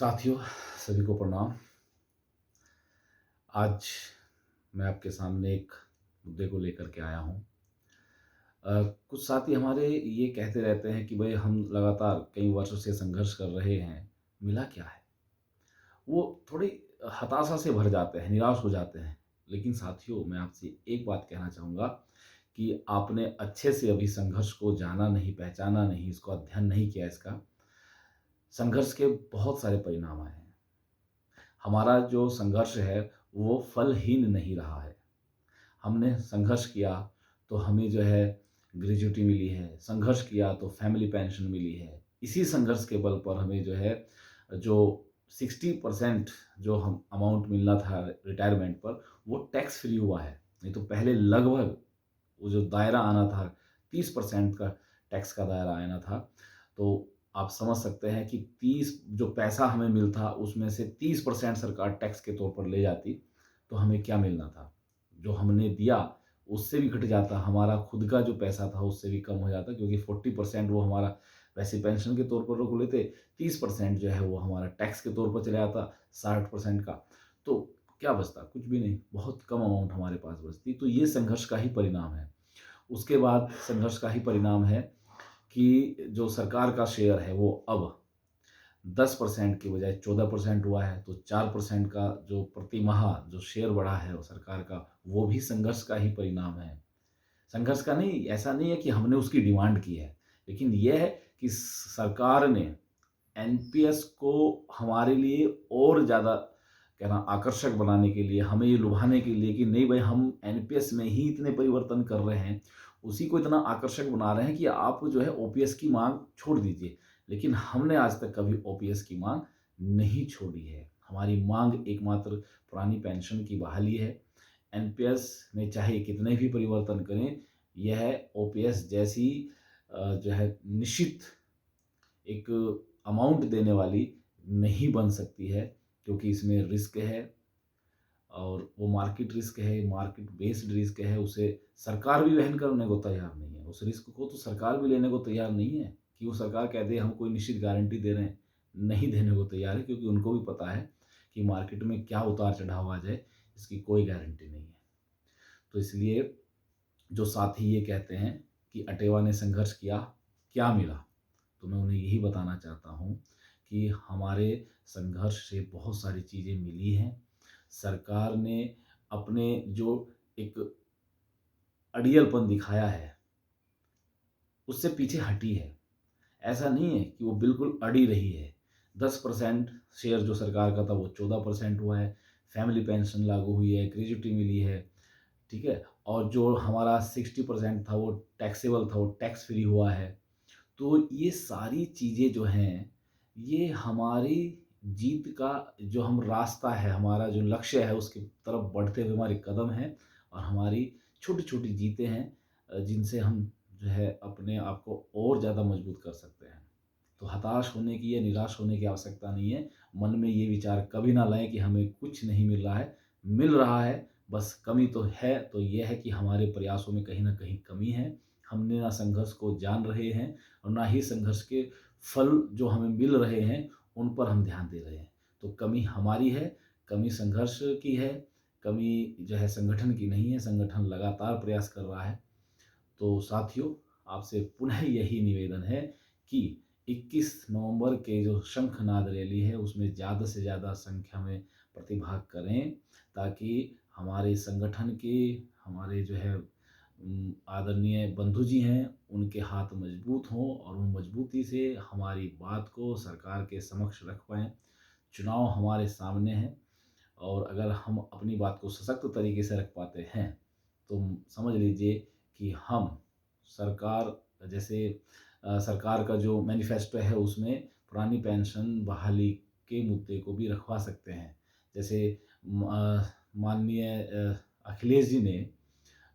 साथियों, सभी को प्रणाम। आज मैं आपके सामने एक मुद्दे को लेकर के आया हूँ। कुछ साथी हमारे ये कहते रहते हैं कि भई हम लगातार कई वर्षों से संघर्ष कर रहे हैं, मिला क्या है? वो थोड़ी हताशा से भर जाते हैं, निराश हो जाते हैं। लेकिन साथियों, मैं आपसे एक बात कहना चाहूँगा कि आपने अच्छे से अभी संघर्ष को जाना नहीं, पहचाना नहीं, इसको अध्ययन नहीं किया इसका। संघर्ष के बहुत सारे परिणाम आए हैं। हमारा जो संघर्ष है, वो फलहीन नहीं रहा है। हमने संघर्ष किया तो हमें जो है ग्रेच्युटी मिली है, संघर्ष किया तो फैमिली पेंशन मिली है। इसी संघर्ष के बल पर हमें जो है जो 60% जो हम अमाउंट मिलना था रिटायरमेंट पर, वो टैक्स फ्री हुआ है। नहीं तो पहले लगभग वो जो दायरा आना था 30% का टैक्स का दायरा आना था। तो आप समझ सकते हैं कि 30 जो पैसा हमें मिलता उसमें से 30% सरकार टैक्स के तौर पर ले जाती, तो हमें क्या मिलना था? जो हमने दिया उससे भी घट जाता, हमारा खुद का जो पैसा था उससे भी कम हो जाता, क्योंकि 40% वो हमारा वैसे पेंशन के तौर पर रोक लेते, 30% जो है वो हमारा टैक्स के तौर पर चला जाता 60% का। तो क्या बचता? कुछ भी नहीं, बहुत कम अमाउंट हमारे पास बचती। तो ये संघर्ष का ही परिणाम है। उसके बाद संघर्ष का ही परिणाम है कि जो सरकार का शेयर है वो अब 10% की बजाय 14% हुआ है। तो 4% का जो प्रति माह जो शेयर बढ़ा है वो सरकार का, वो भी संघर्ष का ही परिणाम है। संघर्ष का नहीं, ऐसा नहीं है कि हमने उसकी डिमांड की है, लेकिन ये है कि सरकार ने एनपीएस को हमारे लिए और ज़्यादा क्या नाम आकर्षक बनाने के लिए, हमें ये लुभाने के लिए कि नहीं भाई हम एनपीएस में ही इतने परिवर्तन कर रहे हैं, उसी को इतना आकर्षक बना रहे हैं कि आप जो है ओपीएस की माँग छोड़ दीजिए। लेकिन हमने आज तक कभी ओपीएस की माँग नहीं छोड़ी है। हमारी माँग एकमात्र पुरानी पेंशन की बहाली है। एनपीएस में चाहे कितने भी परिवर्तन करें, यह ओपीएस जैसी जो है निश्चित एक अमाउंट देने वाली नहीं बन सकती है, क्योंकि इसमें रिस्क है और वो मार्केट रिस्क है, मार्केट बेस्ड रिस्क है, उसे सरकार भी वहन करने को तैयार नहीं है। उस रिस्क को तो सरकार भी लेने को तैयार नहीं है कि वो सरकार कह दे हम कोई निश्चित गारंटी दे रहे हैं, नहीं देने को तैयार है, क्योंकि उनको भी पता है कि मार्केट में क्या उतार-चढ़ाव आ जाए, इसकी कोई गारंटी नहीं है। तो इसलिए जो साथी ये कहते हैं कि अटेवा ने संघर्ष किया, क्या मिला? तो मैं उन्हें यही बताना चाहता हूँ कि हमारे संघर्ष से बहुत सारी चीज़ें मिली हैं। सरकार ने अपने जो एक अड़ियलपन दिखाया है, उससे पीछे हटी है। ऐसा नहीं है कि वो बिल्कुल अड़ी रही है। 10% शेयर जो सरकार का था वो 14% हुआ है, फैमिली पेंशन लागू हुई है, ग्रेच्युटी मिली है, ठीक है? और जो हमारा 60% था वो टैक्सेबल था, वो टैक्स फ्री हुआ है। तो ये सारी चीज़ें जो हैं, ये हमारी जीत का जो हम रास्ता है, हमारा जो लक्ष्य है, उसकी तरफ बढ़ते हुए हमारे कदम हैं और हमारी छोटी-छोटी जीतें हैं जिनसे हम जो है अपने आप को और ज़्यादा मजबूत कर सकते हैं। तो हताश होने की या निराश होने की आवश्यकता नहीं है। मन में ये विचार कभी ना लाएँ कि हमें कुछ नहीं मिल रहा है। मिल रहा है, बस कमी तो है, तो ये है कि हमारे प्रयासों में कहीं न कहीं कमी है। हमने ना संघर्ष को जान रहे हैं और ना ही संघर्ष के फल जो हमें मिल रहे हैं, उन पर हम ध्यान दे रहे हैं। तो कमी हमारी है, कमी संघर्ष की है, कमी जो है संगठन की नहीं है, संगठन लगातार प्रयास कर रहा है। तो साथियों, आपसे पुनः यही निवेदन है कि 21 नवंबर के जो शंखनाद रैली है, उसमें ज़्यादा से ज़्यादा संख्या में प्रतिभाग करें, ताकि हमारे संगठन के, हमारे जो है आदरणीय बंधु जी हैं, उनके हाथ मजबूत हों और वो मजबूती से हमारी बात को सरकार के समक्ष रख पाएँ। चुनाव हमारे सामने हैं और अगर हम अपनी बात को सशक्त तरीके से रख पाते हैं, तो समझ लीजिए कि हम सरकार जैसे सरकार का जो मैनिफेस्टो है उसमें पुरानी पेंशन बहाली के मुद्दे को भी रखवा सकते हैं। जैसे माननीय अखिलेश जी ने,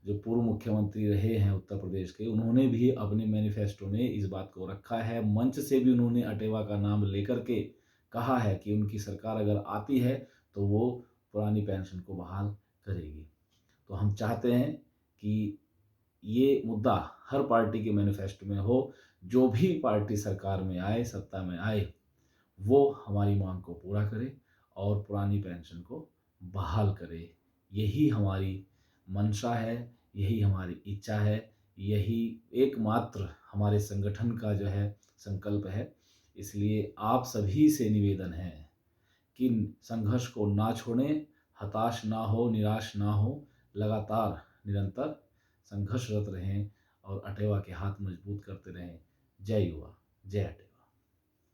जो पूर्व मुख्यमंत्री रहे हैं उत्तर प्रदेश के, उन्होंने भी अपने मैनिफेस्टो में इस बात को रखा है। मंच से भी उन्होंने अटेवा का नाम लेकर के कहा है कि उनकी सरकार अगर आती है तो वो पुरानी पेंशन को बहाल करेगी। तो हम चाहते हैं कि ये मुद्दा हर पार्टी के मैनिफेस्टो में हो। जो भी पार्टी सरकार में आए, सत्ता में आए, वो हमारी माँग को पूरा करे और पुरानी पेंशन को बहाल करे। यही हमारी मंशा है, यही हमारी इच्छा है, यही एकमात्र हमारे संगठन का जो है संकल्प है। इसलिए आप सभी से निवेदन है कि संघर्ष को ना छोड़ें, हताश ना हो, निराश ना हो, लगातार निरंतर संघर्षरत रहें और अटेवा के हाथ मजबूत करते रहें। जय युवा, जय अटेवा।